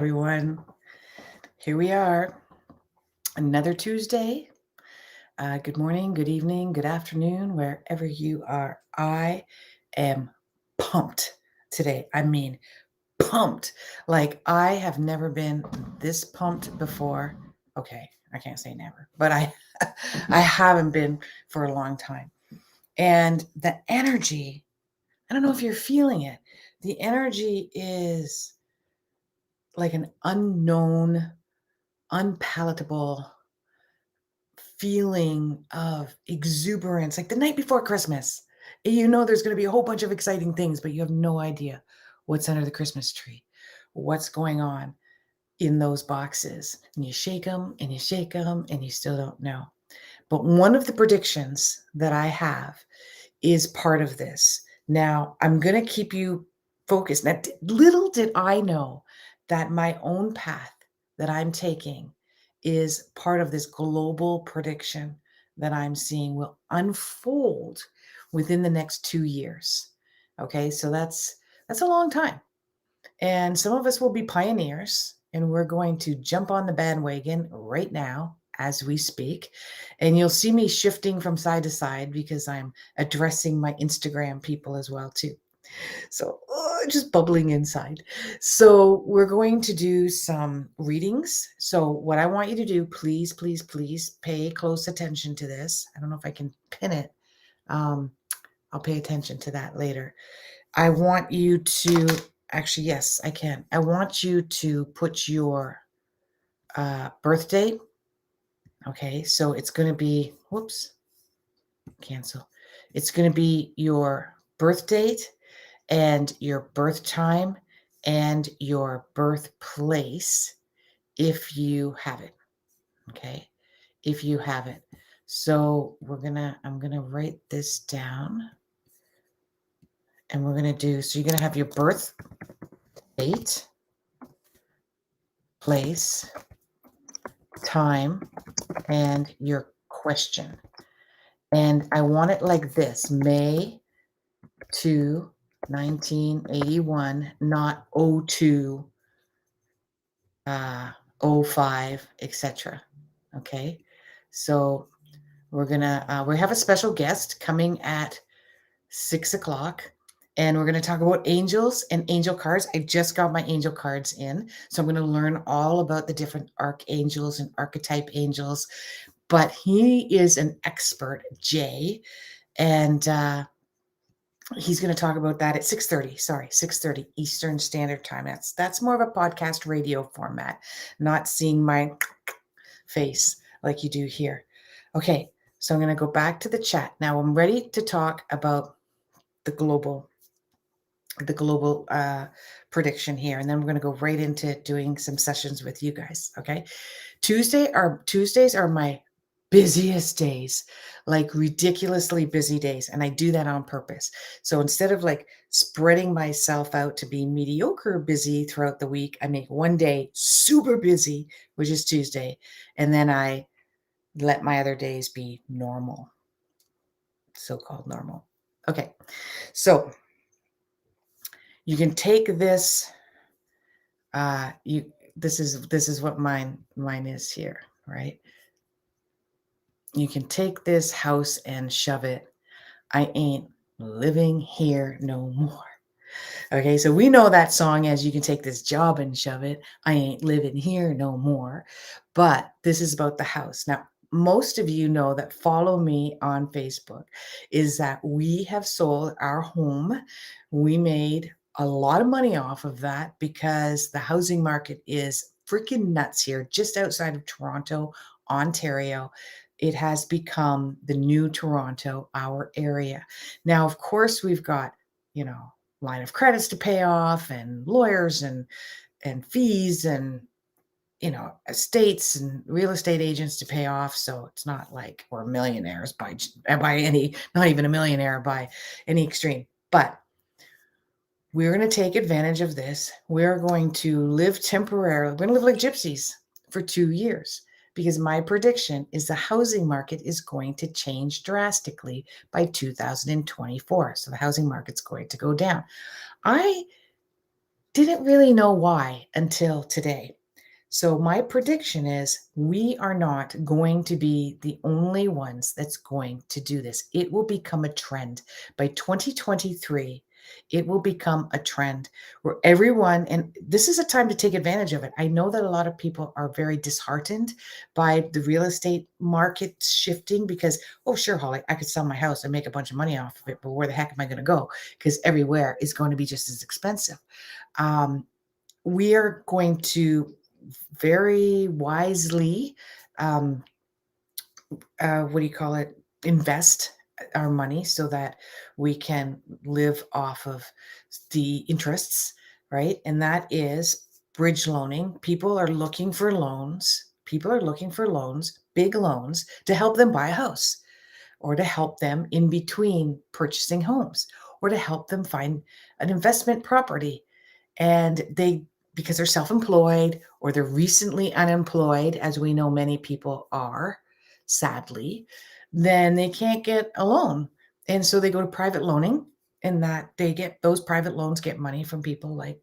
Everyone. Here we are, another Tuesday. Good morning, good evening, good afternoon, wherever you are. I am pumped today. I mean, pumped. Like, I have never been this pumped before. Okay, I can't say never, but I haven't been for a long time. And the energy, I don't know if you're feeling it. The energy is like an unknown, unpalatable feeling of exuberance, like the night before Christmas. You know there's going to be a whole bunch of exciting things, but you have no idea what's under the Christmas tree, what's going on in those boxes. And you shake them and you shake them and you still don't know. But one of the predictions that I have is part of this. Now, I'm going to keep you focused. Now, little did I know that my own path that I'm taking is part of this global prediction that I'm seeing will unfold within the next 2 years. Okay, so that's a long time. And some of us will be pioneers, and we're going to jump on the bandwagon right now as we speak. And you'll see me shifting from side to side because I'm addressing my Instagram people as well too. So just bubbling inside. So we're going to do some readings. So what I want you to do, please, please, please pay close attention to this. I don't know if I can pin it. I'll pay attention to that later. I want you to, actually, yes, I can. I want you to put your birthday. Okay, so it's going to be, whoops, cancel. It's going to be your birth date and your birth time and your birthplace if you have it. Okay, if you have it. So I'm going to write this down. And we're going to do, so you're going to have your birth date, place, time, and your question. And I want it like this: May 2, 1981, not 02, 05, etc. Okay, so we have a special guest coming at 6 o'clock. And we're going to talk about angels and angel cards. I just got my angel cards in. So I'm going to learn all about the different archangels and archetype angels. But he is an expert, Jay. And he's going to talk about that at 6:30. Sorry, 6:30 Eastern Standard Time. That's more of a podcast radio format, not seeing my face like you do here. Okay, so I'm going to go back to the chat. Now I'm ready to talk about the global prediction here, and then we're going to go right into doing some sessions with you guys. Okay, Tuesdays are my busiest days, like ridiculously busy days, and I do that on purpose. So instead of like spreading myself out to be mediocre busy throughout the week, I make one day super busy, which is Tuesday, and then I let my other days be normal, so-called normal. Okay, so you can take this. This is what mine is here, right? You can take this house and shove it. I ain't living here no more. Okay, so we know that song as You Can Take This Job and Shove It. I ain't living here no more. But this is about the house. Now, most of you know that follow me on Facebook is that we have sold our home. We made a lot of money off of that because the housing market is freaking nuts here, just outside of Toronto, Ontario. It has become the new Toronto, our area. Now, of course, we've got, line of credits to pay off and lawyers and fees and estates and real estate agents to pay off. So it's not like we're millionaires by any, not even a millionaire by any extreme, but we're going to take advantage of this. We're going to live temporarily. We're going to live like gypsies for 2 years because my prediction is the housing market is going to change drastically by 2024. So the housing market's going to go down. I Didn't really know why until today. So my prediction is we are not going to be the only ones that's going to do this. It will become a trend. By 2023, it will become a trend where everyone, and this is a time to take advantage of it. I know that a lot of people are very disheartened by the real estate market shifting because, oh, sure, Holly, I could sell my house and make a bunch of money off of it, but where the heck am I going to go? Because everywhere is going to be just as expensive. Um, we are going to very wisely, um, what do you call it, invest our money so that we can live off of the interests, right? And that is bridge loaning. People are looking for loans. People are looking for loans, big loans, to help them buy a house or to help them in between purchasing homes or to help them find an investment property. And they, because they're self-employed or they're recently unemployed, as we know many people are, sadly, then they can't get a loan. And so they go to private loaning, and that they get those private loans, get money from people like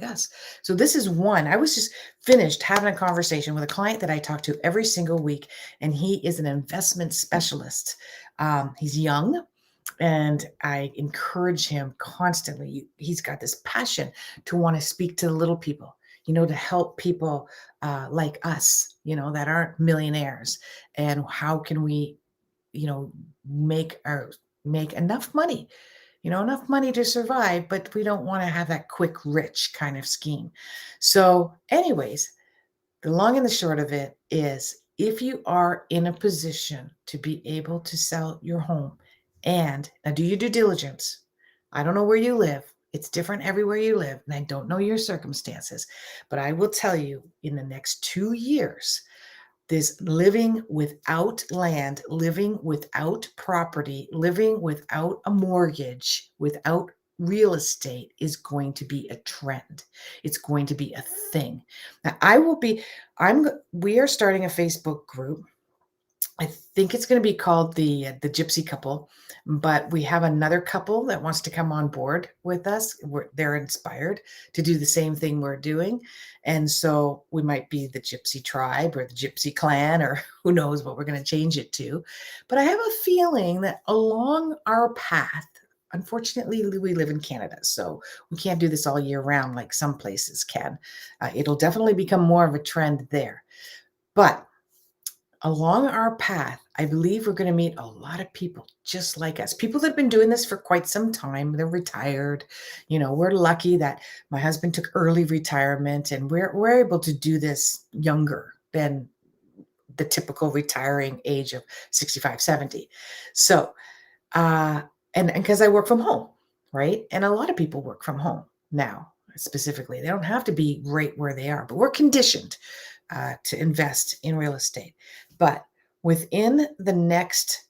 us. So this is one. I was just finished having a conversation with a client that I talk to every single week, and he is an investment specialist. He's young, and I encourage him constantly. He's got this passion to want to speak to the little people, to help people like us, that aren't millionaires. And how can we, you know, make our make enough money to survive, but we don't want to have that quick rich kind of scheme. So, anyways, the long and the short of it is if you are in a position to be able to sell your home and now do your due diligence. I don't know where you live. It's different everywhere you live, and I don't know your circumstances, but I will tell you in the next 2 years, this living without land, living without property, living without a mortgage, without real estate is going to be a trend. It's going to be a thing. Now, we are starting a Facebook group. I think it's going to be called the Gypsy Couple, but we have another couple that wants to come on board with us. They're inspired to do the same thing we're doing, and so we might be the Gypsy Tribe or the Gypsy Clan, or who knows what we're going to change it to. But I have a feeling that along our path, unfortunately, we live in Canada, so we can't do this all year round like some places can. It'll definitely become more of a trend there, but along our path, I believe we're going to meet a lot of people just like us. People that have been doing this for quite some time. They're retired. We're lucky that my husband took early retirement and we're able to do this younger than the typical retiring age of 65, 70. So, uh, and because I work from home, right? And a lot of people work from home now, specifically. They don't have to be right where they are, but we're conditioned to invest in real estate. But within the next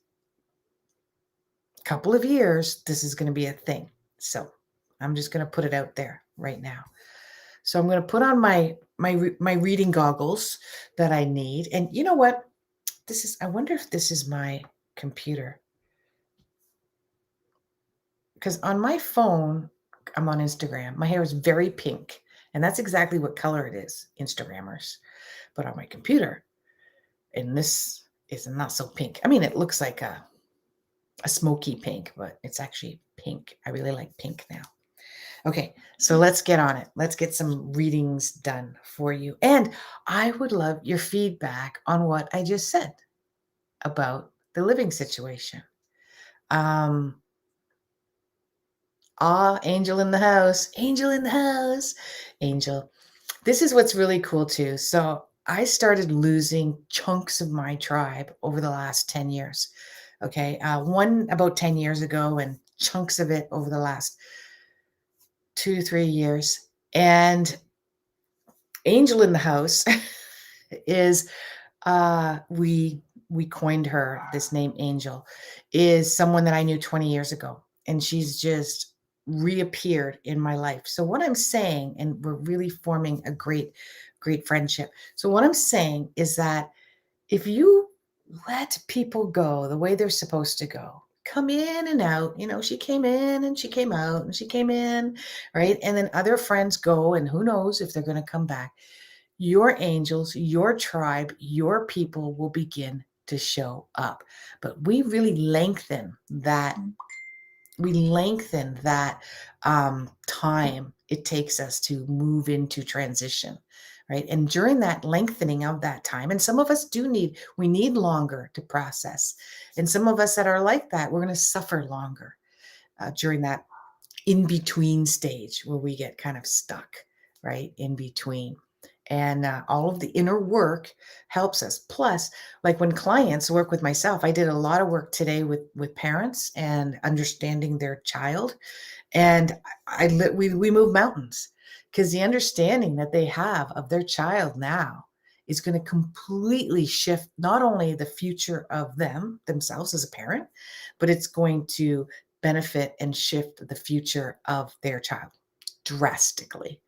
couple of years, this is going to be a thing. So I'm just going to put it out there right now. So I'm going to put on my reading goggles that I need. And you know what? I wonder if this is my computer. Because on my phone, I'm on Instagram. My hair is very pink. And that's exactly what color it is, Instagrammers. But on my computer, and this is not so pink. I mean, it looks like a smoky pink, but it's actually pink. I really like pink now. Okay, so let's get on it. Let's get some readings done for you. And I would love your feedback on what I just said about the living situation. Angel in the house. Angel in the house. Angel. This is what's really cool too. So I started losing chunks of my tribe over the last 10 years. Okay. One about 10 years ago and chunks of it over the last 2 to 3 years. And Angel in the house is we coined her, this name Angel, is someone that I knew 20 years ago. And she's just reappeared in my life. So what I'm saying, and we're really forming a great friendship. So what I'm saying is that if you let people go the way they're supposed to go, come in and out. She came in and she came out and she came in, right? And then other friends go, and who knows if they're going to come back. Your angels, your tribe, your people will begin to show up. But we really lengthen that. We lengthen that time it takes us to move into transition, right? And during that lengthening of that time, and some of us we need longer to process. And some of us that are like that, we're going to suffer longer during that in between stage where we get kind of stuck, right? In between. And all of the inner work helps us. Plus, like when clients work with myself, I did a lot of work today with parents and understanding their child. And we move mountains because the understanding that they have of their child now is going to completely shift not only the future of themselves as a parent, but it's going to benefit and shift the future of their child drastically,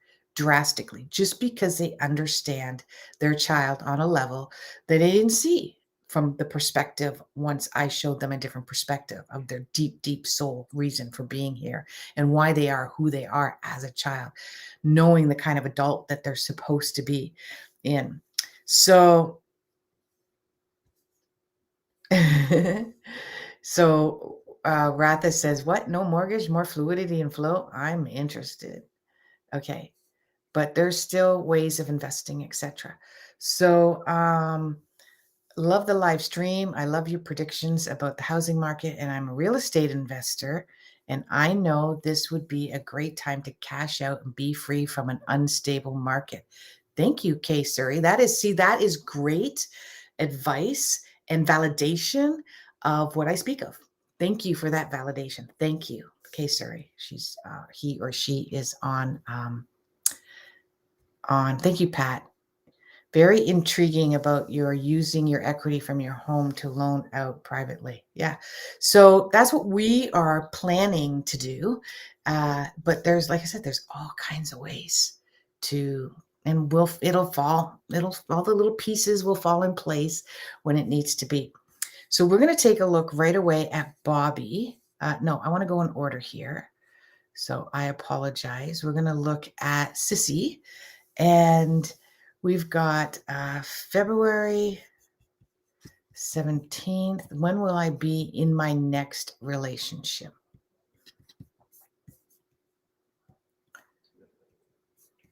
just because they understand their child on a level that they didn't see from the perspective once I showed them a different perspective of their deep soul reason for being here and why they are who they are as a child, knowing the kind of adult that they're supposed to be in. So, Ratha says, what? No mortgage, more fluidity and flow? I'm interested. Okay. But there's still ways of investing, etc. So, love the live stream. I love your predictions about the housing market, and I'm a real estate investor. And I know this would be a great time to cash out and be free from an unstable market. Thank you, Kay Surrey. That is great advice and validation of what I speak of. Thank you for that validation. Thank you, Kay Surrey. He or she is on. Thank you, Pat. Very intriguing about your using your equity from your home to loan out privately. Yeah. So that's what we are planning to do. But there's, like I said, there's all kinds of ways to, and all the little pieces will fall in place when it needs to be. So we're going to take a look right away at Bobby. No, I want to go in order here. So I apologize. We're going to look at Sissy. And we've got February 17th. When will I be in my next relationship?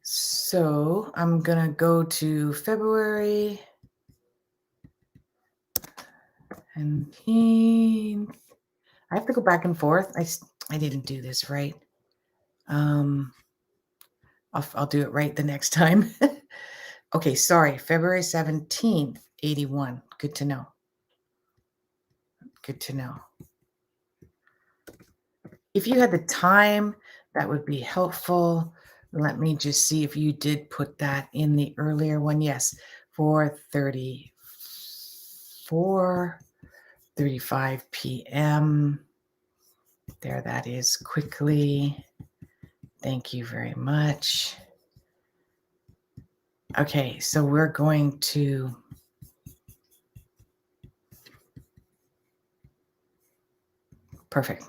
So I'm going to go to February 17th. I have to go back and forth. I didn't do this right. I'll do it right the next time. Okay, sorry. February 17th, 81. Good to know. Good to know. If you had the time, that would be helpful. Let me just see if you did put that in the earlier one. Yes, 4:35 p.m. There that is quickly. Thank you very much. Okay, so we're going to perfect.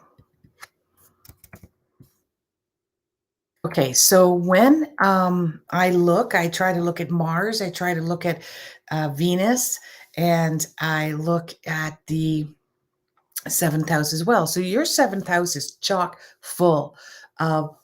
Okay, so when I try to look at Mars, I try to look at Venus, and I look at the 7th house as well. So your 7th house is chock full of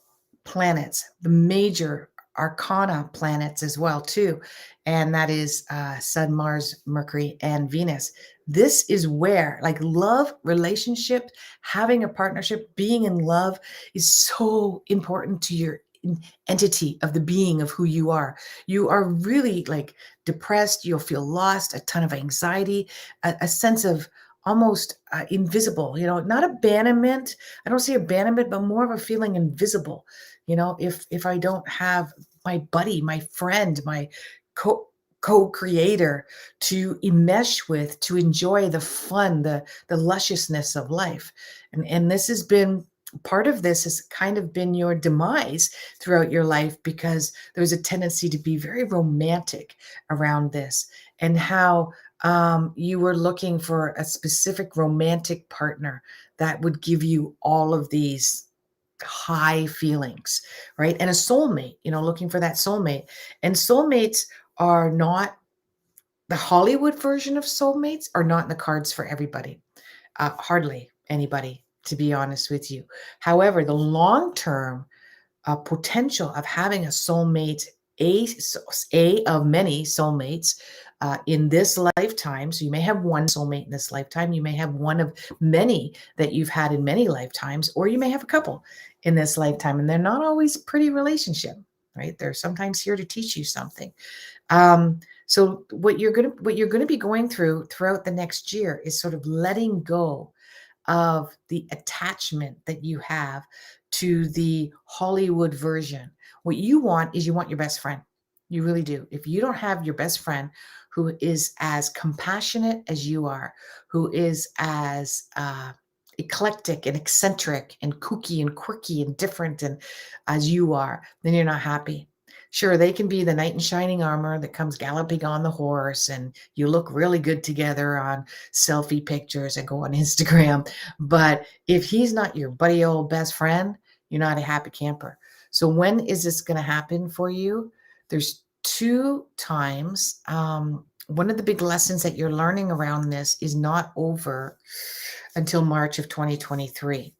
planets, the major arcana planets as well too, and that is Sun, Mars, Mercury, and Venus. This is where, like, love, relationship, having a partnership, being in love is so important to your entity of the being of who you are. You are really like depressed, you'll feel lost, a ton of anxiety, a sense of almost invisible, not abandonment. I don't see abandonment, but more of a feeling invisible. If I don't have my buddy, my friend, my co-creator to enmesh with, to enjoy the fun, the lusciousness of life. And this has been part of this has kind of been your demise throughout your life because there's a tendency to be very romantic around this, and how you were looking for a specific romantic partner that would give you all of these high feelings, right? And a soulmate, looking for that soulmate. And soulmates are not the Hollywood version of soulmates, are not in the cards for everybody. Hardly anybody, to be honest with you. However, the long term potential of having a soulmate, a of many soulmates in this lifetime. So you may have one soulmate in this lifetime. You may have one of many that you've had in many lifetimes, or you may have a couple in this lifetime. And they're not always a pretty relationship, right? They're sometimes here to teach you something. So what you're gonna be going through throughout the next year is sort of letting go of the attachment that you have to the Hollywood version. What you want is you want your best friend. You really do. If you don't have your best friend who is as compassionate as you are, who is as eclectic and eccentric and kooky and quirky and different and as you are, then you're not happy. Sure, they can be the knight in shining armor that comes galloping on the horse, and you look really good together on selfie pictures and go on Instagram. But if he's not your buddy old best friend, you're not a happy camper. So when is this going to happen for you? There's two times. One of the big lessons that you're learning around this is not over until March of 2023.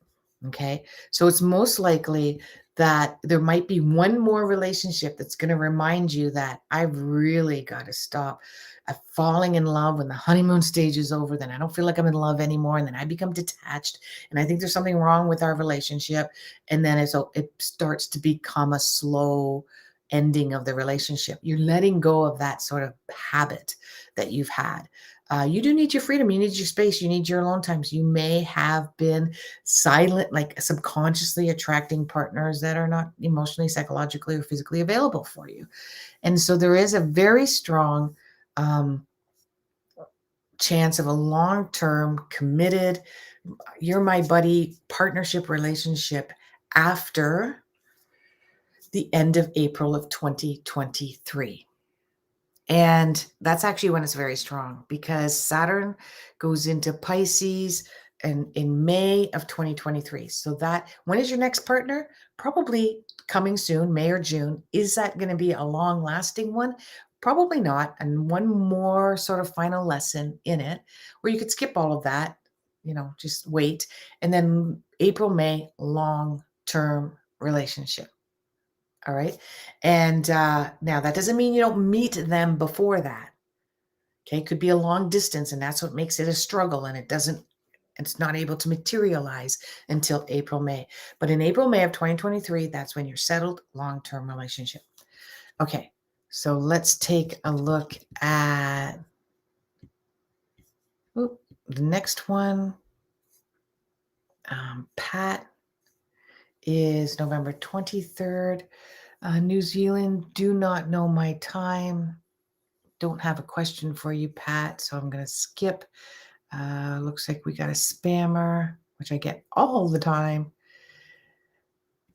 Okay. So it's most likely that there might be one more relationship that's going to remind you that I've really got to stop falling in love when the honeymoon stage is over. Then I don't feel like I'm in love anymore. And then I become detached. And I think there's something wrong with our relationship. And then it starts to become a slow ending of the relationship. You're letting go of that sort of habit that you've had. You do need your freedom. You need your space. You need your alone times. You may have been silent, like subconsciously attracting partners that are not emotionally, psychologically, or physically available for you. And so there is a very strong chance of a long-term, committed, you're my buddy partnership relationship after the end of April of 2023. And that's actually when it's very strong because Saturn goes into Pisces and in May of 2023. So that when is your next partner? Probably coming soon, May or June. Is that going to be a long lasting one? Probably not. And one more sort of final lesson in it where you could skip all of that, just wait. And then April, May, long term relationship. All right. And now that doesn't mean you don't meet them before that. Okay. It could be a long distance, and that's what makes it a struggle. And it's not able to materialize until April, May. But in April, May of 2023, that's when you're settled, long term relationship. Okay. So let's take a look at the next one. Pat is November 23rd. New Zealand, do not know my time. Don't have a question for you, Pat, so I'm going to skip. Looks like we got a spammer, which I get all the time.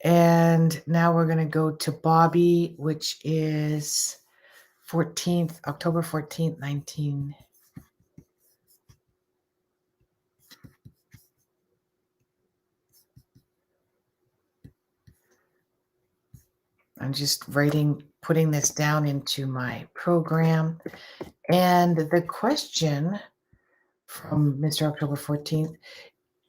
And now we're going to go to Bobby, which is October 14th, 19. I'm just putting this down into my program. And the question from Mr. October 14th,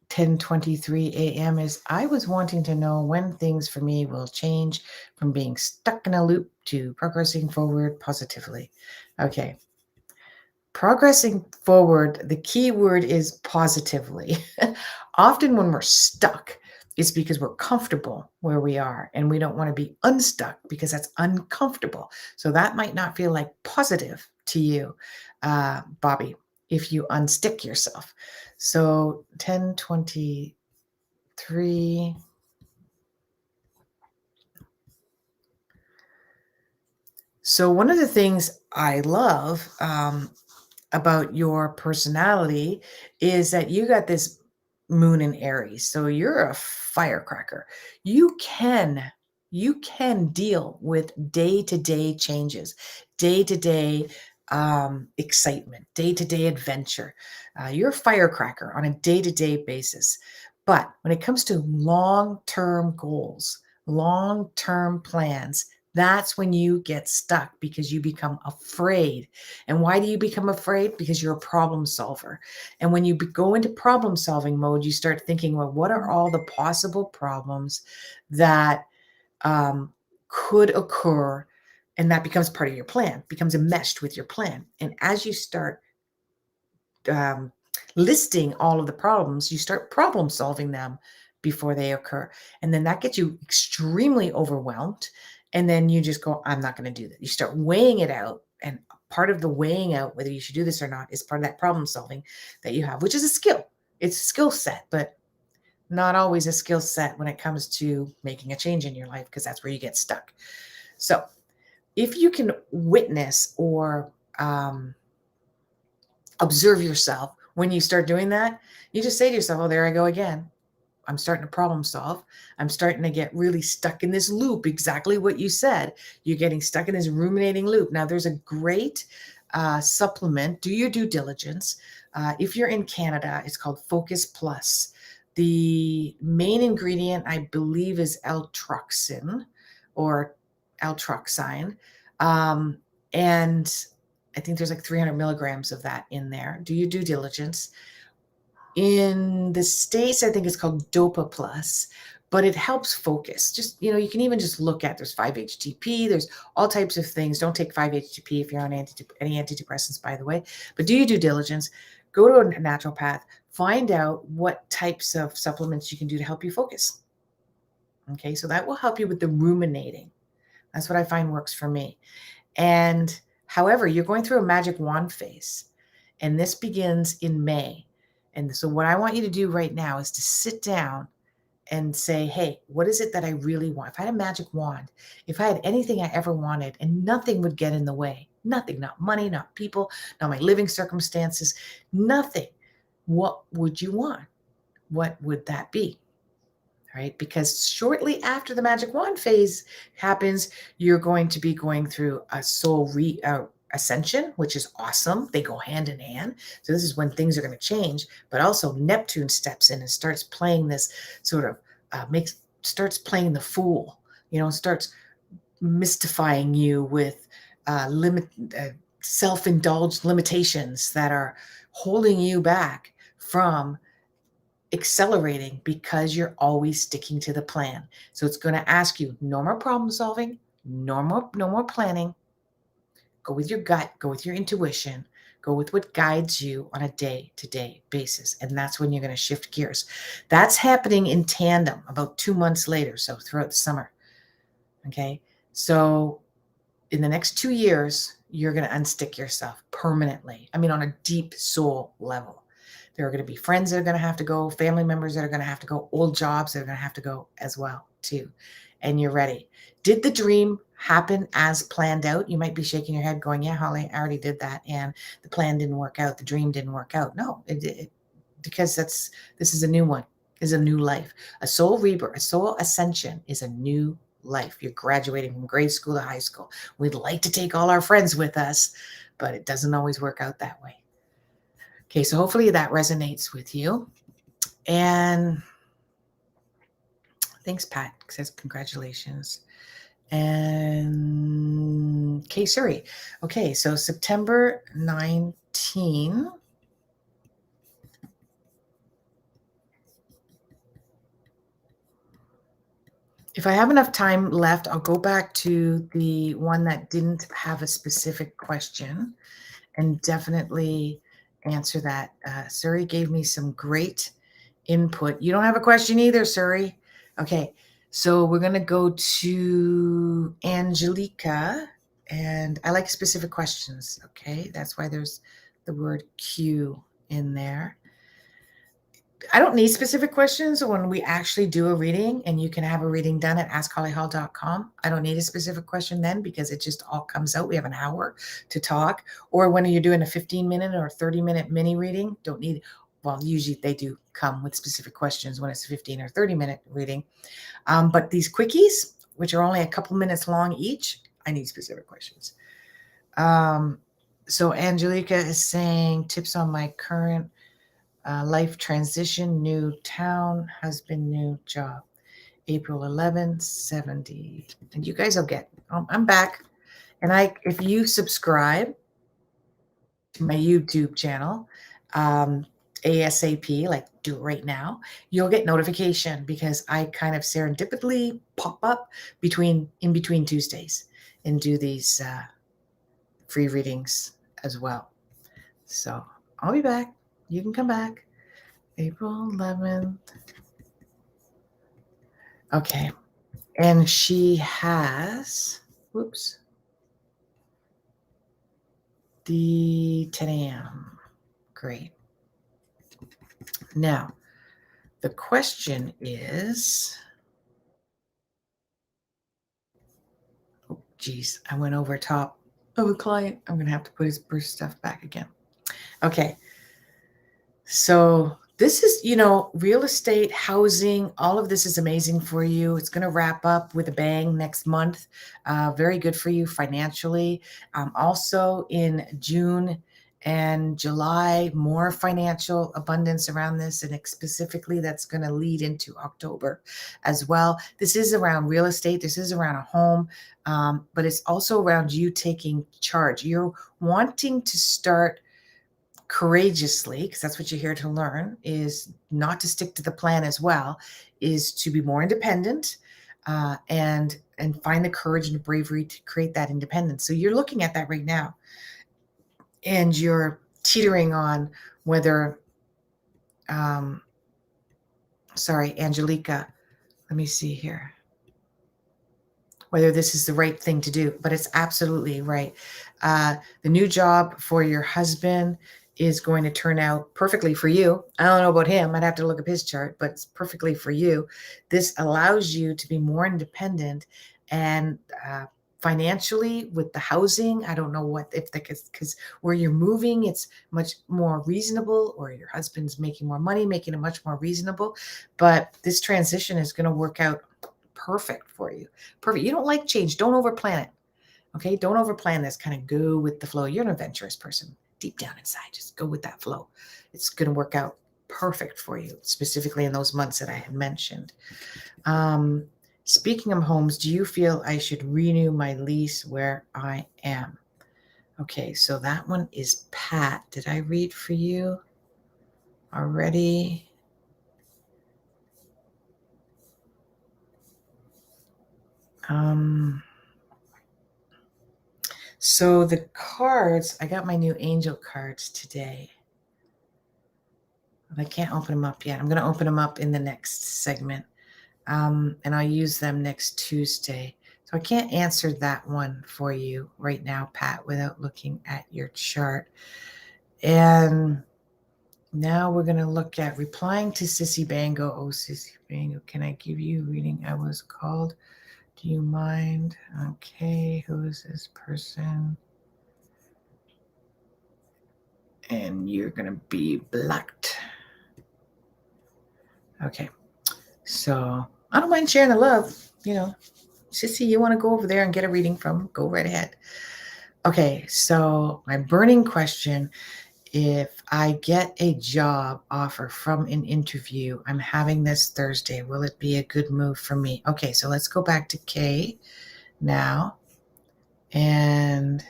10:23 a.m. is I was wanting to know when things for me will change from being stuck in a loop to progressing forward positively. Okay. Progressing forward, the key word is positively. Often when we're stuck, it's because we're comfortable where we are and we don't want to be unstuck because that's uncomfortable. So that might not feel like positive to you, Bobby, if you unstick yourself. So 10:23. So one of the things I love about your personality is that you got this moon in Aries. So you're a firecracker. You can you can deal with day-to-day changes, day-to-day excitement, day-to-day adventure. You're a firecracker on a day-to-day basis. But when it comes to long-term goals, long-term plans, that's when you get stuck because you become afraid. And why do you become afraid? Because you're a problem solver. And when you go into problem solving mode, you start thinking, well, what are all the possible problems that could occur? And that becomes part of your plan, becomes enmeshed with your plan. And as you start um, listing all of the problems, you start problem solving them before they occur. And then that gets you extremely overwhelmed. And then you just go, I'm not going to do that. You start weighing it out. And part of the weighing out whether you should do this or not is part of that problem solving that you have, which is a skill. It's a skill set, but not always a skill set when it comes to making a change in your life, because that's where you get stuck. So if you can witness or observe yourself when you start doing that, you just say to yourself, oh, there I go again. I'm starting to problem solve. I'm starting to get really stuck in this loop. Exactly what you said. You're getting stuck in this ruminating loop. Now, there's a great supplement. Do your due diligence. If you're in Canada, it's called Focus Plus. The main ingredient, I believe, is L-troxin or L-troxine. And I think there's like 300 milligrams of that in there. Do your due diligence. In the States, I think it's called Dopa Plus, but it helps focus. Just, you can even just look at, there's 5-HTP, there's all types of things. Don't take 5-HTP if you're on any antidepressants, by the way, but do your due diligence. Go to a naturopath, find out what types of supplements you can do to help you focus. Okay, so that will help you with the ruminating. That's what I find works for me. And however, you're going through a magic wand phase, and this begins in May. And so what I want you to do right now is to sit down and say, hey, what is it that I really want? If I had a magic wand, if I had anything I ever wanted and nothing would get in the way, nothing, not money, not people, not my living circumstances, nothing, what would you want? What would that be? Right? Because shortly after the magic wand phase happens, you're going to be going through a soul ascension, which is awesome. They go hand in hand. So this is when things are going to change. But also Neptune steps in and starts playing this sort of starts playing the fool. Starts mystifying you with self-indulged limitations that are holding you back from accelerating because you're always sticking to the plan. So it's going to ask you no more problem solving, no more planning. Go with your gut, go with your intuition, go with what guides you on a day-to-day basis. And that's when you're going to shift gears. That's happening in tandem about 2 months later, so throughout the summer. Okay? So in the next 2 years, you're going to unstick yourself permanently. I mean, on a deep soul level. There are going to be friends that are going to have to go, family members that are going to have to go, old jobs that are going to have to go as well, too. And you're ready. Did the dream happen as planned out? You might be shaking your head going, yeah, Holly, I already did that. And the plan didn't work out. The dream didn't work out. No, because this is a new one, is a new life. A soul rebirth, a soul ascension is a new life. You're graduating from grade school to high school. We'd like to take all our friends with us, but it doesn't always work out that way. Okay, so hopefully that resonates with you. And thanks, Pat. Says congratulations. And okay, sorry. Okay, so September 19. If I have enough time left, I'll go back to the one that didn't have a specific question and definitely answer that. Suri gave me some great input. You don't have a question either, Suri. Okay, so we're going to go to Angelica, and I like specific questions, okay? That's why there's the word Q in there. I don't need specific questions when we actually do a reading, and you can have a reading done at askhollyhall.com. I don't need a specific question then because it just all comes out. We have an hour to talk. Or when you're doing a 15-minute or 30-minute mini reading, don't need well, usually they do come with specific questions when it's a 15 or 30-minute reading. But these quickies, which are only a couple minutes long each, I need specific questions. So Angelica is saying tips on my current life transition, new town, husband, new job. April 11th, 70. And you guys will get, I'm back. And if you subscribe to my YouTube channel, ASAP, like do it right now, you'll get notification because I kind of serendipitously pop up in between Tuesdays and do these free readings as well. So I'll be back. You can come back. April 11th. Okay. And she has, whoops, the 10 a.m. Great. Now, the question is, oh, geez, I went over top of a client. I'm going to have to put his stuff back again. Okay. So this is, real estate, housing, all of this is amazing for you. It's going to wrap up with a bang next month. Very good for you financially. Also in June and July, more financial abundance around this. And specifically, that's going to lead into October as well. This is around real estate. This is around a home, but it's also around you taking charge. You're wanting to start courageously, because that's what you're here to learn, is not to stick to the plan as well, is to be more independent and find the courage and bravery to create that independence. So you're looking at that right now, and you're teetering on whether, sorry, Angelica, let me see here, whether this is the right thing to do, but it's absolutely right. The new job for your husband is going to turn out perfectly for you. I don't know about him. I'd have to look up his chart, but it's perfectly for you. This allows you to be more independent and financially with the housing. I don't know because where you're moving, it's much more reasonable, or your husband's making more money, making it much more reasonable. But this transition is going to work out perfect for you. Perfect. You don't like change. Don't overplan it. Okay. Don't overplan this. Kind of go with the flow. You're an adventurous person deep down inside. Just go with that flow. It's going to work out perfect for you, specifically in those months that I had mentioned. Speaking of homes, do you feel I should renew my lease where I am? Okay. So that one is Pat. Did I read for you already? So the cards, I got my new angel cards today. I can't open them up yet. I'm going to open them up in the next segment. And I'll use them next Tuesday. So I can't answer that one for you right now, Pat, without looking at your chart. And now we're going to look at replying to Sissy Bango. Oh, Sissy Bango, can I give you a reading? I was called. Do you mind? Okay, who is this person? And you're going to be blocked. Okay. So I don't mind sharing the love. Sissy, you want to go over there and get a reading from, go right ahead. Okay. So my burning question, if I get a job offer from an interview I'm having this Thursday, will it be a good move for me? Okay. So let's go back to Kay now. And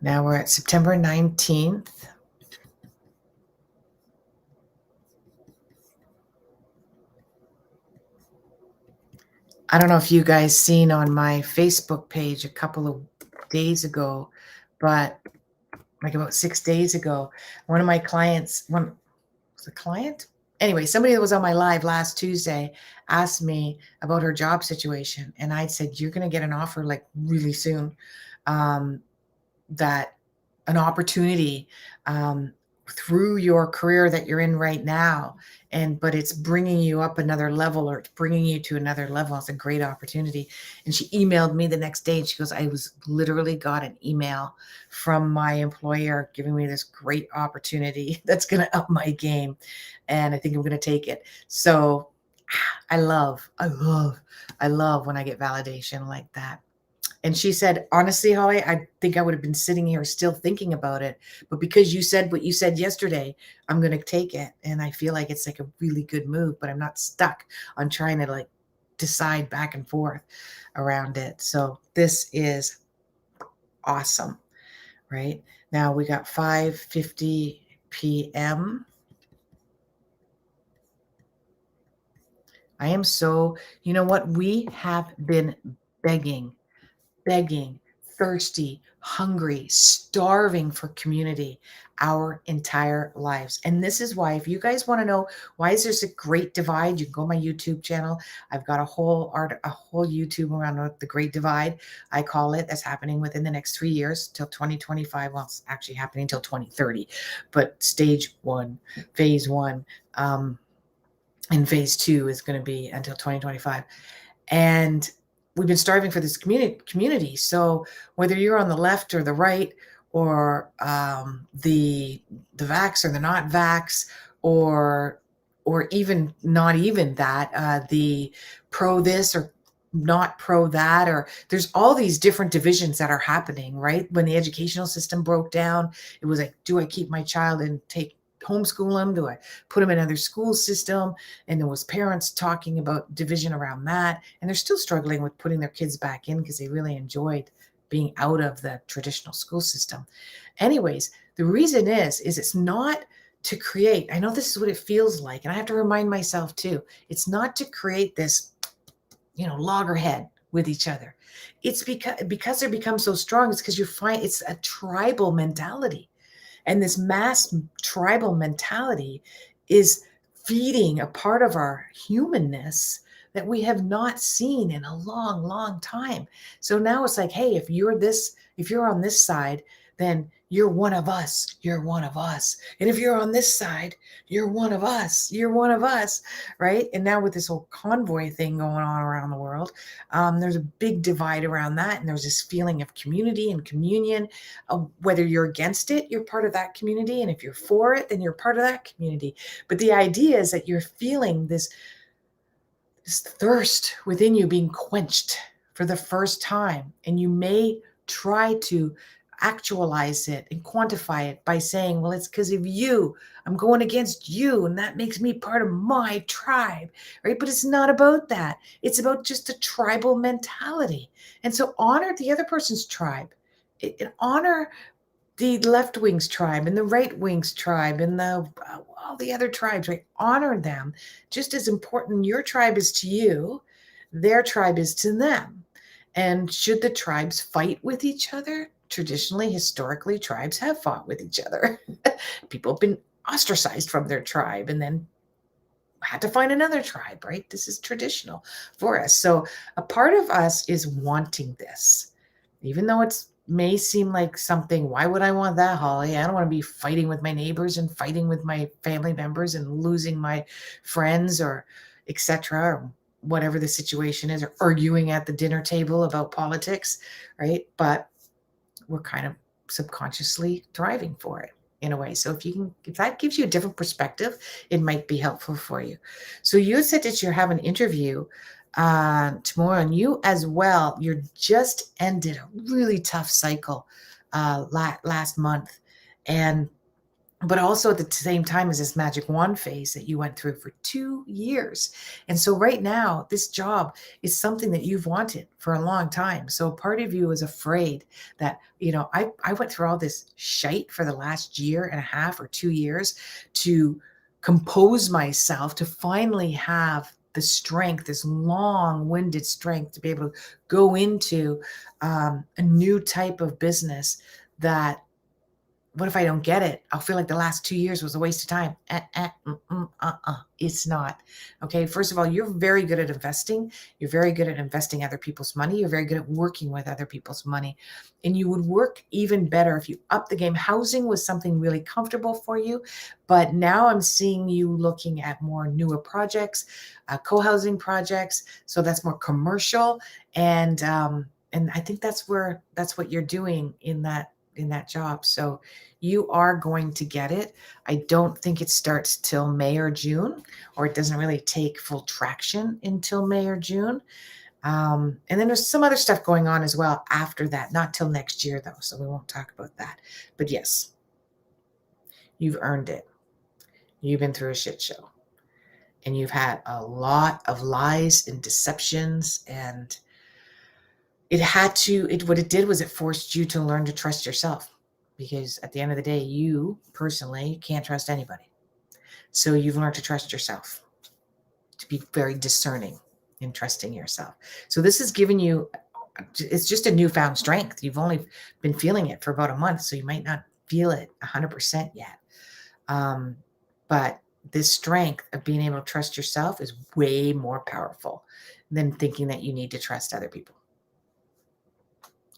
now we're at September 19th. I don't know if you guys seen on my Facebook page a couple of days ago, but like about 6 days ago, one of my clients, was a client? Anyway, somebody that was on my live last Tuesday asked me about her job situation. And I said, you're going to get an offer like really soon. That an opportunity through your career that you're in right now, but it's bringing you up another level, or it's bringing you to another level. It's a great opportunity. And she emailed me the next day and she goes, I was literally got an email from my employer giving me this great opportunity that's going to up my game, and I think I'm going to take it. So I love when I get validation like that. And she said, honestly, Holly, I think I would have been sitting here still thinking about it. But because you said what you said yesterday, I'm going to take it. And I feel like it's like a really good move, but I'm not stuck on trying to like decide back and forth around it. So this is awesome, right? Now we got 5:50 p.m. I am so, you know what? We have been begging, thirsty, hungry, starving for community our entire lives. And this is why, if you guys want to know why is there's a great divide, you can go to my YouTube channel. I've got a whole YouTube around the Great Divide, I call it, that's happening within the next 3 years till 2025. Well, it's actually happening till 2030, but stage one, phase one, and phase two is going to be until 2025. And we've been starving for this community. So whether you're on the left or the right, or the vax or the not vax, or even not even that, the pro this or not pro that, or there's all these different divisions that are happening, right? When the educational system broke down, it was like, do I keep my child and homeschool them? Do I put them in another school system? And there was parents talking about division around that, and they're still struggling with putting their kids back in because they really enjoyed being out of the traditional school system. Anyways, the reason is it's not to create, I know this is what it feels like, and I have to remind myself too, it's not to create this, loggerhead with each other. It's because they become so strong, it's because you find it's a tribal mentality. And this mass tribal mentality is feeding a part of our humanness that we have not seen in a long, long time. So now it's like, hey, if you're on this side, then you're one of us. You're one of us. And if you're on this side, you're one of us. You're one of us, right? And now with this whole convoy thing going on around the world, there's a big divide around that. And there's this feeling of community and communion. Whether you're against it, you're part of that community. And if you're for it, then you're part of that community. But the idea is that you're feeling this thirst within you being quenched for the first time. And you may try to actualize it and quantify it by saying, well, it's because of you. I'm going against you, and that makes me part of my tribe, right? But it's not about that. It's about just a tribal mentality. And so honor the other person's tribe. Honor the left wing's tribe and the right wing's tribe and all the other tribes, right? Honor them just as important. Your tribe is to you, their tribe is to them. And should the tribes fight with each other? Traditionally, historically, tribes have fought with each other. People have been ostracized from their tribe and then had to find another tribe, right? This is traditional for us. So a part of us is wanting this, even though it's may seem like something, why would I want that, Holly? I don't want to be fighting with my neighbors and fighting with my family members and losing my friends, or etc., or whatever the situation is, or arguing at the dinner table about politics, right? But we're kind of subconsciously driving for it in a way. So if that gives you a different perspective, it might be helpful for you. So you said that you have an interview tomorrow, and you as well, you just ended a really tough cycle last month, but also at the same time as this magic wand phase that you went through for 2 years. And so right now, this job is something that you've wanted for a long time. So part of you is afraid that, I went through all this shite for the last year and a half or 2 years to compose myself to finally have the strength, this long-winded strength, to be able to go into a new type of business that what if I don't get it? I'll feel like the last 2 years was a waste of time. It's not. Okay. First of all, you're very good at investing. You're very good at investing other people's money. You're very good at working with other people's money. And you would work even better if you up the game. Housing was something really comfortable for you. But now I'm seeing you looking at more newer projects, co-housing projects. So that's more commercial. And I think that's what you're doing in that job. So you are going to get it. I don't think it starts till May or June, or it doesn't really take full traction until May or June. And then there's some other stuff going on as well after that, not till next year though. So we won't talk about that. But yes, you've earned it. You've been through a shit show, and you've had a lot of lies and deceptions, and what it did was it forced you to learn to trust yourself, because at the end of the day, you personally can't trust anybody. So you've learned to trust yourself, to be very discerning in trusting yourself. So this is giving you, it's just a newfound strength. You've only been feeling it for about a month, so you might not feel it 100% yet. But this strength of being able to trust yourself is way more powerful than thinking that you need to trust other people,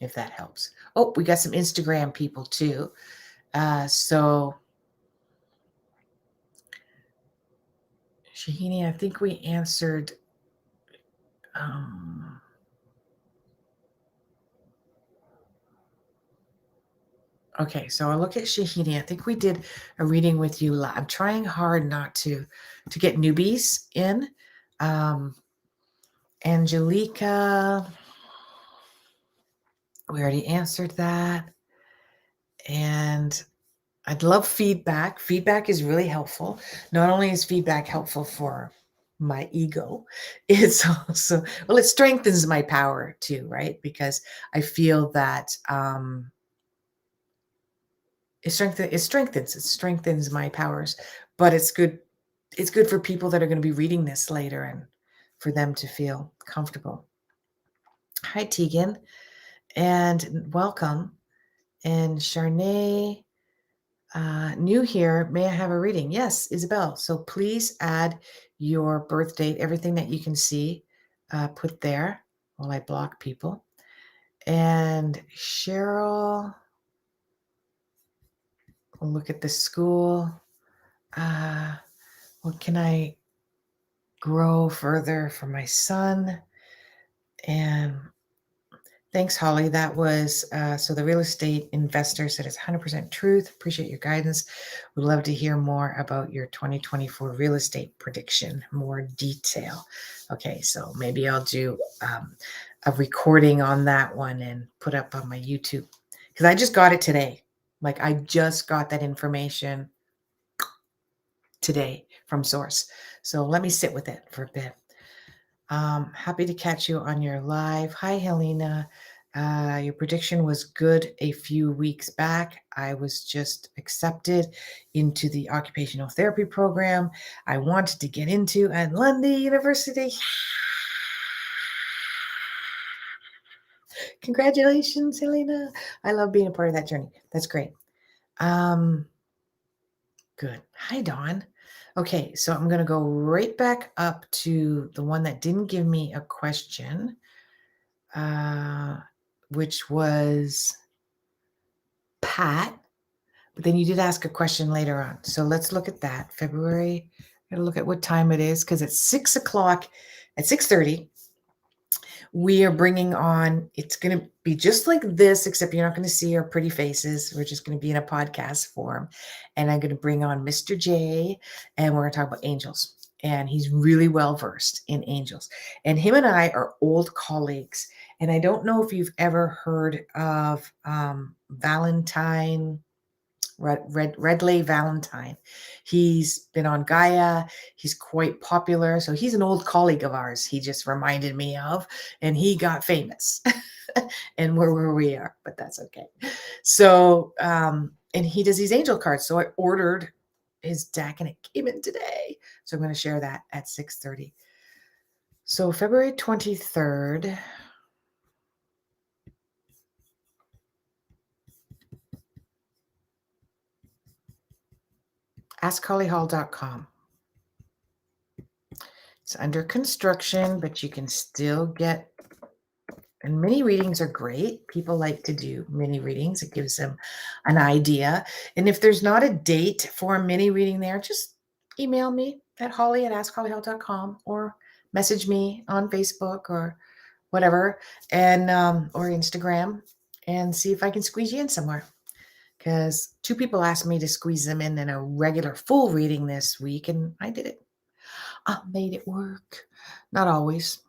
if that helps. Oh, we got some Instagram people too. So Shahini, I think we answered. Okay, so I'll look at Shahini. I think we did a reading with you. I'm trying hard not to get newbies in. Angelica, we already answered that. And I'd love feedback. Feedback is really helpful. Not only is feedback helpful for my ego, it's also, well, it strengthens my power too, right? Because I feel that it strengthens my powers, but it's good for people that are going to be reading this later, and for them to feel comfortable. Hi, Tegan, and welcome. And Charnay, new here. May I have a reading? Yes, Isabel. So please add your birth date, everything that you can see, put there while I block people. And Cheryl, we'll look at the school. What can I grow further for my son? And thanks, Holly. That was, so the real estate investor said it's 100% truth. Appreciate your guidance. Would love to hear more about your 2024 real estate prediction, more detail. Okay, so maybe I'll do a recording on that one and put up on my YouTube, because I just got it today. Like, I just got that information today from source. So let me sit with it for a bit. Happy to catch you on your live. Hi, Helena. Your prediction was good a few weeks back. I was just accepted into the occupational therapy program I wanted to get into at Lundy University. Congratulations, Helena. I love being a part of that journey. That's great. Good. Hi, Dawn. Okay, so I'm going to go right back up to the one that didn't give me a question, which was Pat. But then you did ask a question later on. So let's look at that. February, I'm going to look at what time it is, because it's 6 o'clock at 6:30. We are bringing on, it's going to be just like this, except you're not going to see our pretty faces. We're just going to be in a podcast form. And I'm going to bring on Mr. J, and we're going to talk about angels. And he's really well versed in angels. And him and I are old colleagues. And I don't know if you've ever heard of Valentine. Redley Valentine. He's been on Gaia. He's quite popular. So he's an old colleague of ours. He just reminded me of, and he got famous. And we're where we are, but that's okay. So, and he does these angel cards. So I ordered his deck and it came in today. So I'm going to share that at 6:30. So February 23rd. askhollyhall.com. It's under construction, but you can still get, and mini readings are great. People like to do mini readings. It gives them an idea. And if there's not a date for a mini reading there, just email me at holly@askhollyhall.com or message me on Facebook or whatever, and or Instagram, and see if I can squeeze you in somewhere. Because 2 people asked me to squeeze them in a regular full reading this week, and I did it. I made it work. Not always.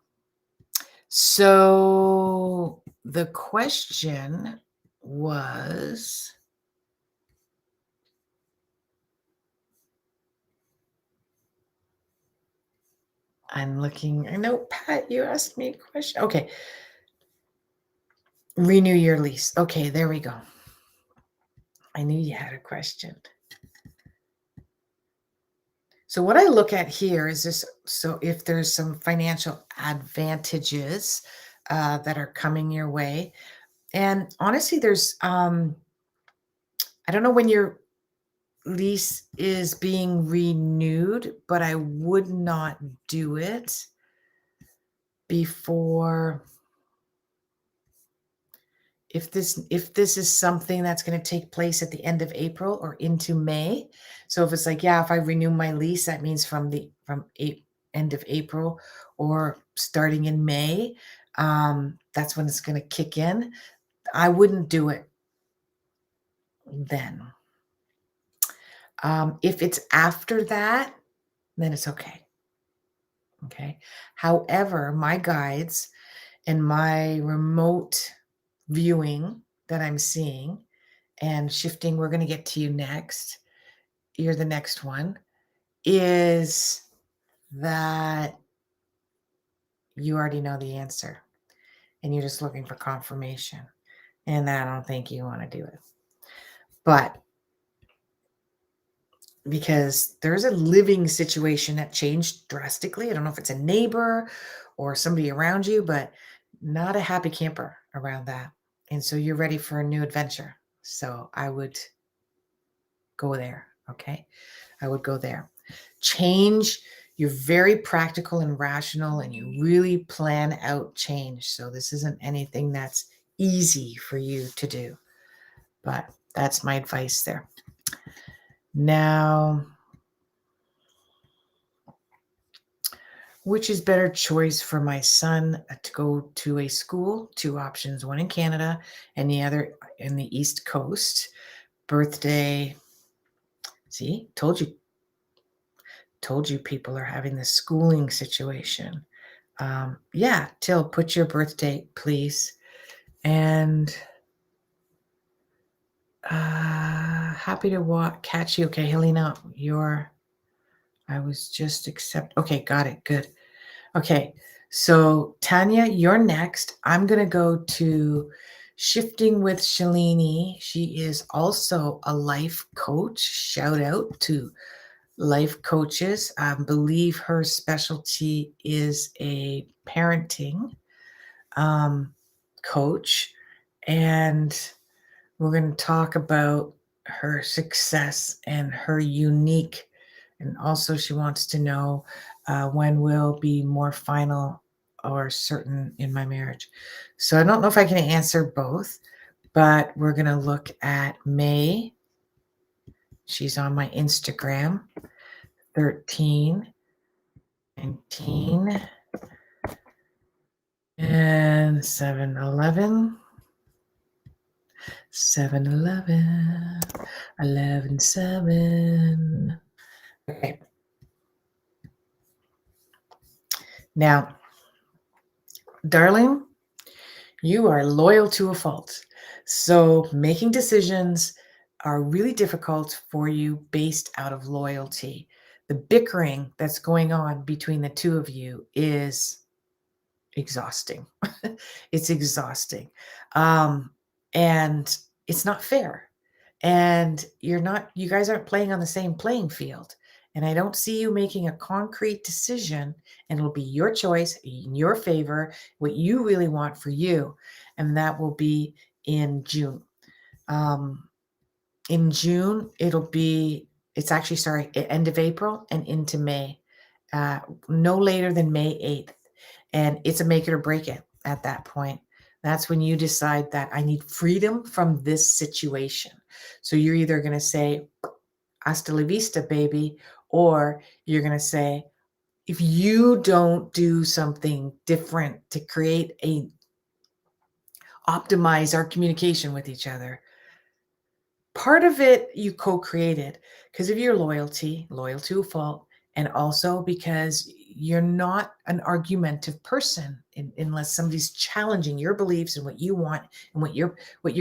So the question was, I'm looking, I know, Pat, you asked me a question. Okay. Renew your lease. Okay, there we go. I knew you had a question. So what I look at here is this. So if there's some financial advantages that are coming your way, and honestly, there's I don't know when your lease is being renewed, but I would not do it before, if this is something that's going to take place at the end of April or into May. So if it's like, yeah, if I renew my lease, that means from end of April or starting in May, that's when it's going to kick in. I wouldn't do it then. If it's after that, then it's okay. Okay. However, my guides and my remote viewing that I'm seeing and shifting, we're going to get to you next. You're the next one, is that you already know the answer and you're just looking for confirmation. And I don't think you want to do it. But because there's a living situation that changed drastically. I don't know if it's a neighbor or somebody around you, but not a happy camper around that. And so you're ready for a new adventure. So I would go there. Okay. I would go there. Change. You're very practical and rational, and you really plan out change. So this isn't anything that's easy for you to do, but that's my advice there. Now, which is better choice for my son to go to a school? 2 options, one in Canada and the other in the East Coast. Birthday. See, told you people are having this schooling situation. Yeah, Till, put your birth date, please. And happy to catch you. Okay, Helena, I was just okay, got it. Good. Okay, so Tanya, you're next. I'm going to go to Shifting with Shalini. She is also a life coach. Shout out to life coaches. I believe her specialty is a parenting coach. And we're going to talk about her success and her unique. And also she wants to know when will be more final or certain in my marriage. So I don't know if I can answer both, but we're going to look at May. She's on my Instagram. 13, 19, and 7-11. 7-11, 11-7. Okay. Now, darling, you are loyal to a fault. So making decisions are really difficult for you based out of loyalty. The bickering that's going on between the two of you is exhausting. It's exhausting. And it's not fair. And you guys aren't playing on the same playing field. And I don't see you making a concrete decision, and it'll be your choice, in your favor, what you really want for you. And that will be in June. In June, it'll be It's actually, sorry, end of April and into May, uh, no later than May 8th. And it's a make it or break it at that point. That's when you decide that I need freedom from this situation. So you're either going to say, hasta la vista, baby, or you're going to say, if you don't do something different to create a optimize our communication with each other, part of it you co-created because of your loyalty, loyal to a fault, and also because you're not an argumentative person unless somebody's challenging your beliefs and what you want and what your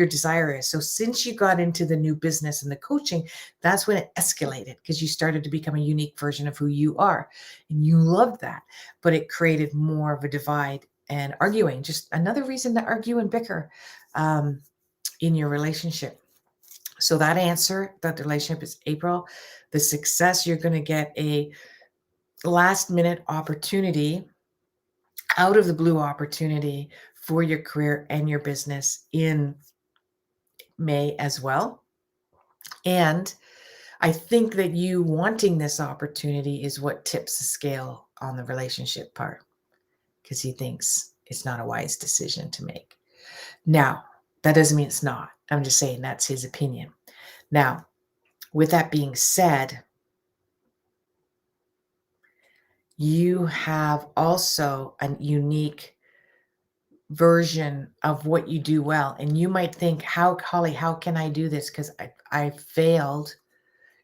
desire is. So since you got into the new business and the coaching, that's when it escalated because you started to become a unique version of who you are, and you loved that, but it created more of a divide and arguing, just another reason to argue and bicker in your relationship. So that answer, that relationship is April. The success, you're going to get a last minute opportunity, out of the blue opportunity for your career and your business in May as well. And I think that you wanting this opportunity is what tips the scale on the relationship part, because he thinks it's not a wise decision to make. Now, that doesn't mean it's not. I'm just saying that's his opinion. Now, with that being said, you have also a unique version of what you do well. And you might think, Holly, how can I do this? Because I failed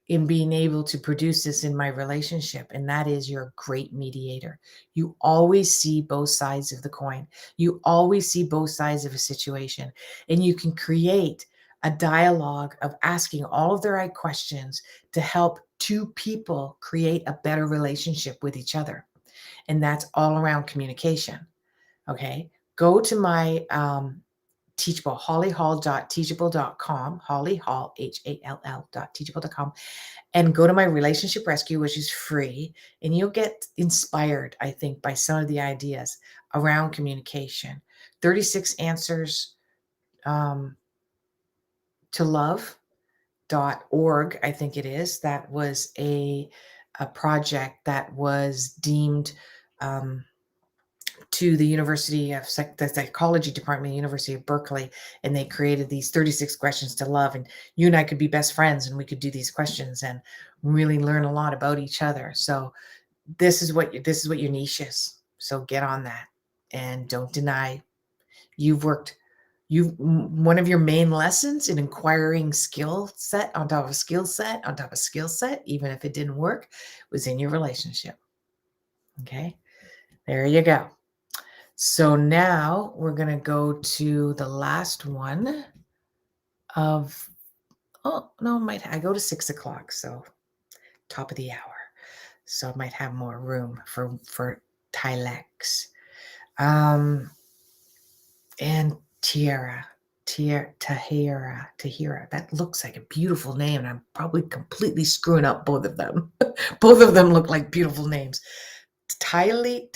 in being able to produce this in my relationship. And that is, you're a great mediator. You always see both sides of the coin. You always see both sides of a situation. And you can create a dialogue of asking all of the right questions to help two people create a better relationship with each other. And that's all around communication. Okay. Go to my Teachable, HollyHall.teachable.com, HollyHall, HALL.teachable.com, and go to my relationship rescue, which is free. And you'll get inspired, I think, by some of the ideas around communication. 36 answers to love.org, I think it is. That was a project that was deemed to the University of the Psychology Department, University of Berkeley, and they created these 36 questions to love. And you and I could be best friends, and we could do these questions and really learn a lot about each other. So this is what your niche is. So get on that, and don't deny one of your main lessons in acquiring skill set on top of skill set on top of skill set, even if it didn't work, was in your relationship. Okay, there you go. So now we're going to go to the last one of, oh, no, I go to 6:00. So top of the hour. So I might have more room for Tylex. And Tahira. That looks like a beautiful name. And I'm probably completely screwing up both of them. Both of them look like beautiful names. Tylex.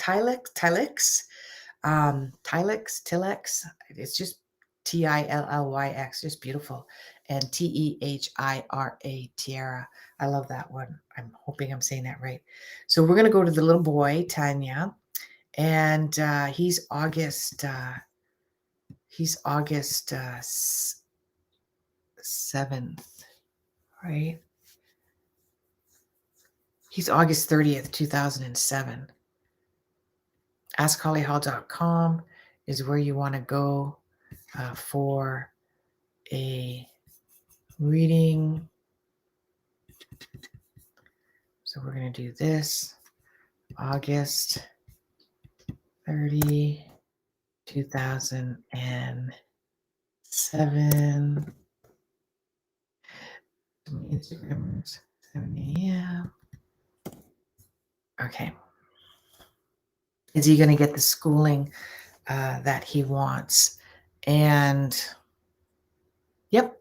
Tilex, it's just Tilllyx, just beautiful. And Tehira, Tiara. I love that one. I'm hoping I'm saying that right. So we're going to go to the little boy, Tanya, and he's August 7th, right? He's August 30th, 2007. AskHollyHall.com is where you want to go for a reading. So we're going to do this, August 30, 2007. Instagram, 7 a.m. Okay. Is he going to get the schooling that he wants? And yep,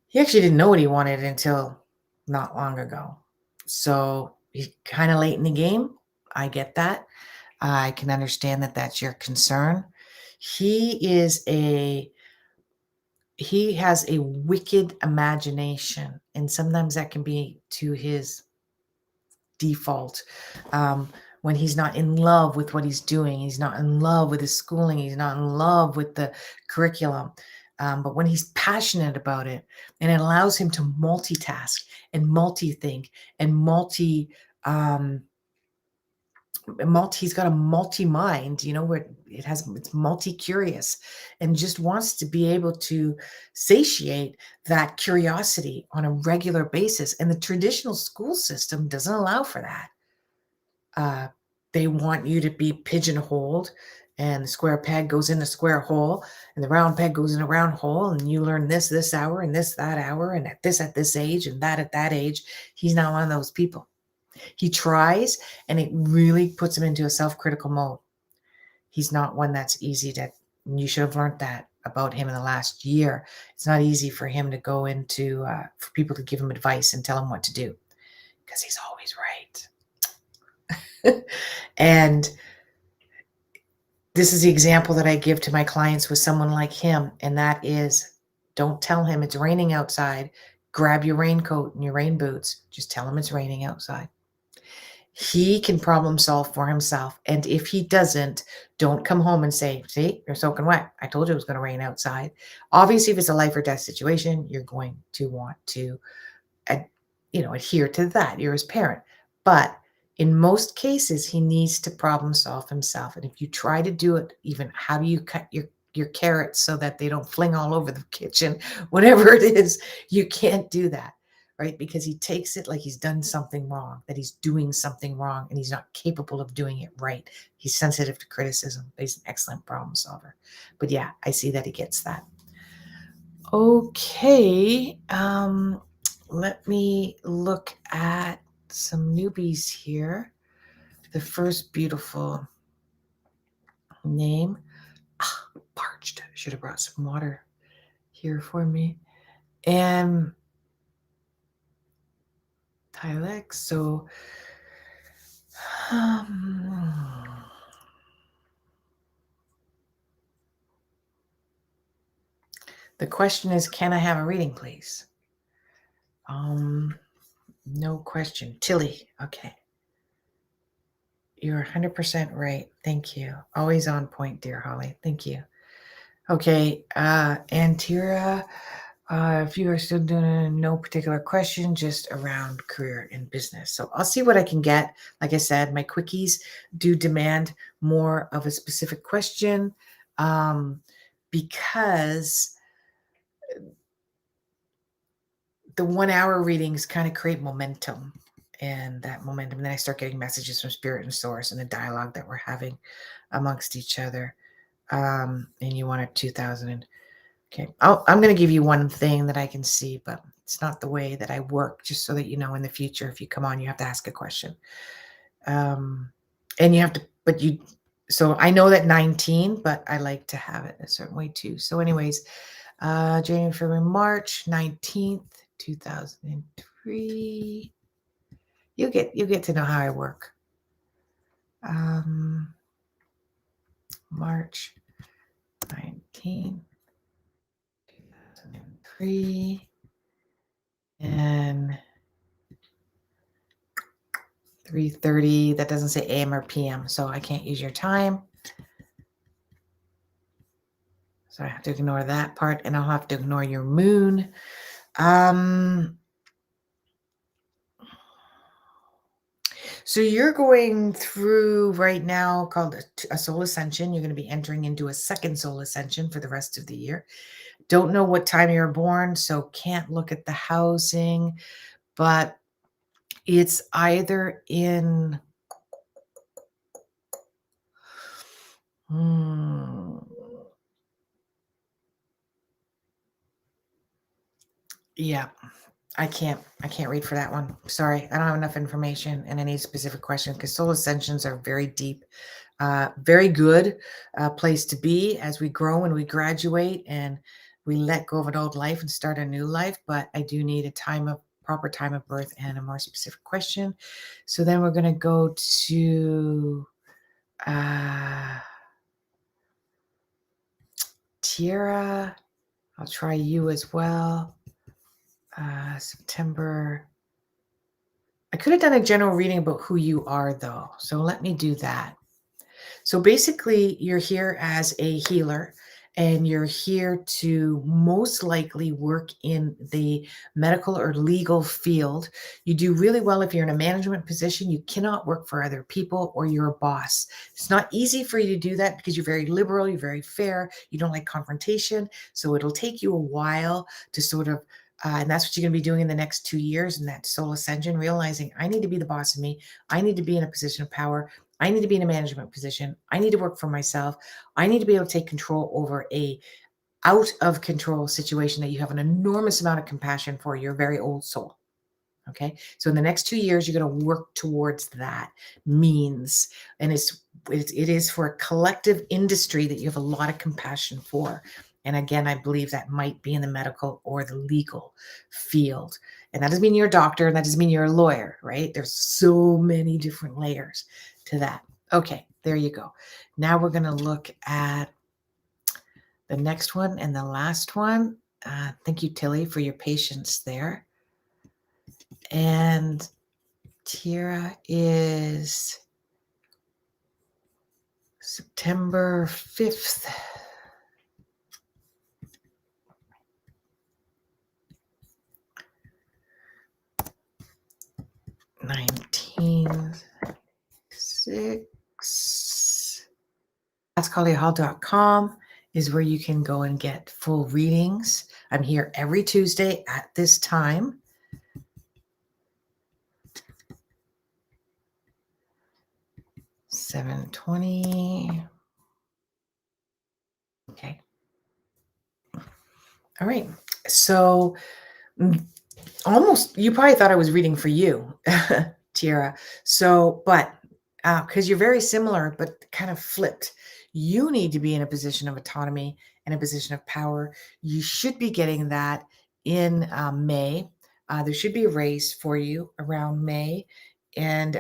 he actually didn't know what he wanted until not long ago. So he's kind of late in the game. I get that. I can understand that that's your concern. He is he has a wicked imagination, and sometimes that can be to his default. When he's not in love with what he's doing, he's not in love with his schooling, he's not in love with the curriculum. But when he's passionate about it, and it allows him to multitask and multi-think and um, he's got a multi-mind, where it's multi-curious, and just wants to be able to satiate that curiosity on a regular basis. And the traditional school system doesn't allow for that. They want you to be pigeonholed, and the square peg goes in the square hole, and the round peg goes in a round hole, and you learn this hour, and this that hour, and at this age, and that at that age. He's not one of those people. He tries, and it really puts him into a self-critical mode. He's not one that's easy to. You should have learned that about him in the last year. It's not easy for him to go into for people to give him advice and tell him what to do, because he's always right. And this is the example that I give to my clients with someone like him, and that is, don't tell him it's raining outside. Grab your raincoat and your rain boots. Just tell him it's raining outside. He can problem solve for himself. And if he doesn't, don't come home and say, see, you're soaking wet. I told you it was going to rain outside. Obviously, if it's a life or death situation, you're going to want to, adhere to that. You're his parent. But in most cases, he needs to problem solve himself. And if you try to do it, even how do you cut your carrots so that they don't fling all over the kitchen, whatever it is, you can't do that, right? Because he takes it like he's done something wrong, that he's doing something wrong, and he's not capable of doing it right. He's sensitive to criticism, but he's an excellent problem solver. But yeah, I see that he gets that. Okay, let me look at some newbies here. The first beautiful name, parched. Should have brought some water here for me. And Tylex. So, the question is, can I have a reading, please? No question. Tilly. Okay. You're 100% right. Thank you. Always on point, dear Holly. Thank you. Okay. Antira, if you are still doing no particular question, just around career and business. So I'll see what I can get. Like I said, my quickies do demand more of a specific question, because the 1 hour readings kind of create momentum, and that momentum. And then I start getting messages from spirit and source and the dialogue that we're having amongst each other. And you wanted 2000. Okay. I'm going to give you one thing that I can see, but it's not the way that I work, just so that you know in the future, if you come on, you have to ask a question. And you have to, so I know that 19, but I like to have it a certain way too. So anyways, January, February, March 19th, 2003. You get to know how I work. March 19th, 2003. And 3:30, that doesn't say AM or PM, so I can't use your time. So I have to ignore that part, and I'll have to ignore your moon. So you're going through right now called a soul ascension. You're going to be entering into a second soul ascension for the rest of the year. Don't know what time you were born, so can't look at the housing, but it's either in yeah, I can't read for that one. Sorry, I don't have enough information and any specific question, because soul ascensions are very deep, very good place to be as we grow and we graduate and we let go of an old life and start a new life. But I do need a proper time of birth and a more specific question. So then we're going to go to Tiara. I'll try you as well. September. I could have done a general reading about who you are, though. So let me do that. So basically, you're here as a healer and you're here to most likely work in the medical or legal field. You do really well if you're in a management position. You cannot work for other people or you're a boss. It's not easy for you to do that because you're very liberal, you're very fair, you don't like confrontation. So it'll take you a while to sort of and that's what you're going to be doing in the next 2 years in that soul ascension, realizing I need to be the boss of me. I need to be in a position of power. I need to be in a management position. I need to work for myself. I need to be able to take control over a out of control situation that you have an enormous amount of compassion for your very old soul. Okay. So in the next 2 years, you're going to work towards that means, and it is for a collective industry that you have a lot of compassion for. And again, I believe that might be in the medical or the legal field. And that doesn't mean you're a doctor and that doesn't mean you're a lawyer, right? There's so many different layers to that. Okay, there you go. Now we're going to look at the next one and the last one. Thank you, Tilly, for your patience there. And Tira is September 5th. 1906. HollyHall.com is where you can go and get full readings. I'm here every Tuesday at this time. $7.20. Okay. All right. So almost, you probably thought I was reading for you, Tiara. So, but because you're very similar, but kind of flipped. You need to be in a position of autonomy and a position of power. You should be getting that in May. There should be a raise for you around May and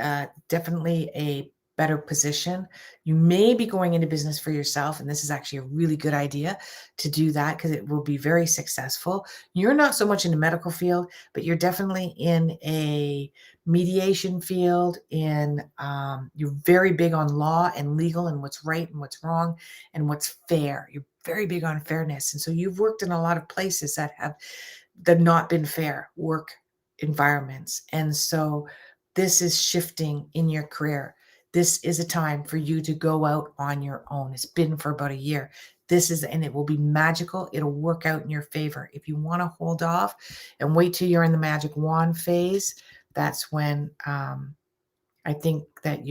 definitely a better position. You may be going into business for yourself, and this is actually a really good idea to do that because it will be very successful. You're not so much in the medical field, but you're definitely in a mediation field. You're very big on law and legal and what's right and what's wrong and what's fair. You're very big on fairness, and so you've worked in a lot of places that have not been fair work environments, and so this is shifting in your career. This is a time for you to go out on your own. It's been for about a year. And it will be magical. It'll work out in your favor. If you want to hold off and wait till you're in the magic wand phase, that's when I think that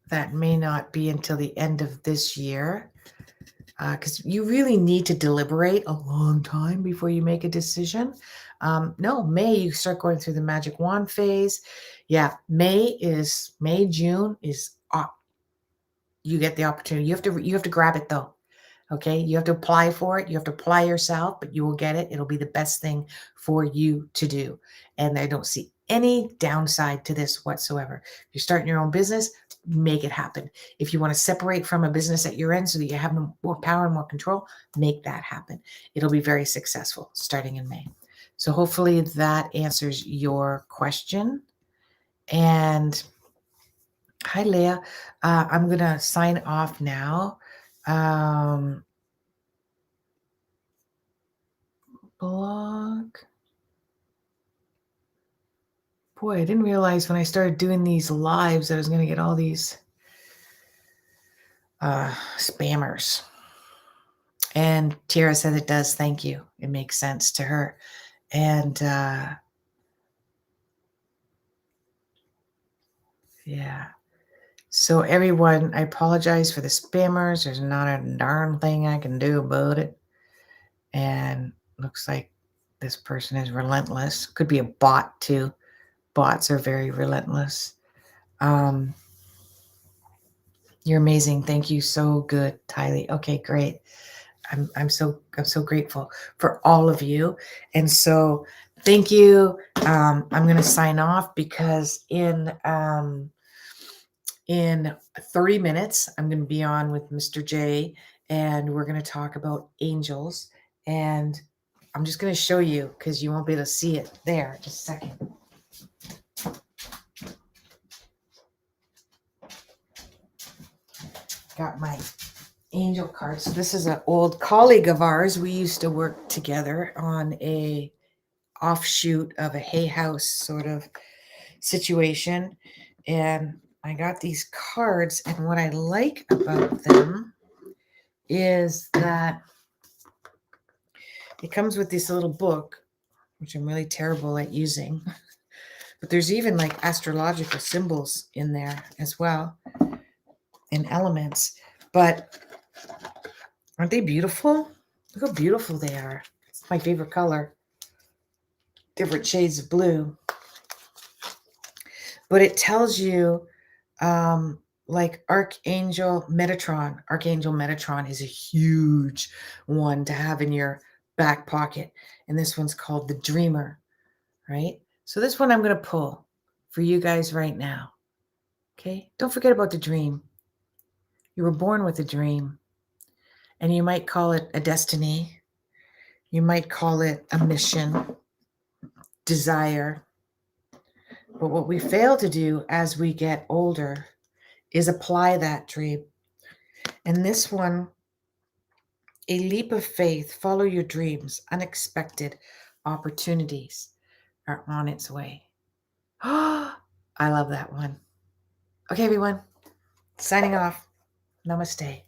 that may not be until the end of this year. Because you really need to deliberate a long time before you make a decision. No, May, you start going through the magic wand phase. Yeah, May, June is you get the opportunity. You have to grab it though. Okay, you have to apply for it. You have to apply yourself, but you will get it. It'll be the best thing for you to do. And I don't see any downside to this whatsoever. If you're starting your own business, make it happen. If you want to separate from a business that you're in so that you have more power and more control, make that happen. It'll be very successful starting in May. So hopefully that answers your question. And hi, Leah. I'm going to sign off now. Blog. Boy, I didn't realize when I started doing these lives that I was going to get all these spammers. And Tara said it does. Thank you. It makes sense to her. And yeah. So everyone, I apologize for the spammers. There's not a darn thing I can do about it. And looks like this person is relentless. Could be a bot too. Bots are very relentless. You're amazing. Thank you. So good, Tylee. Okay, great. I'm so grateful for all of you. And so thank you. I'm going to sign off because in In 30 minutes, I'm going to be on with Mr. J, and we're going to talk about angels. And I'm just going to show you because you won't be able to see it there. Just a second. Got my angel card. So this is an old colleague of ours. We used to work together on a offshoot of a Hay House sort of situation. And I got these cards, and what I like about them is that it comes with this little book, which I'm really terrible at using. But there's even like astrological symbols in there as well, and elements. But aren't they beautiful? Look how beautiful they are. It's my favorite color. Different shades of blue. But it tells you like Archangel Metatron. Archangel Metatron is a huge one to have in your back pocket. And this one's called the Dreamer, right? So this one I'm going to pull for you guys right now. Okay? Don't forget about the dream. You were born with a dream. And you might call it a destiny. You might call it a mission, desire. But what we fail to do as we get older is apply that dream. And this one, a leap of faith, follow your dreams, unexpected opportunities are on its way. Oh, I love that one. Okay, everyone, signing off. Namaste.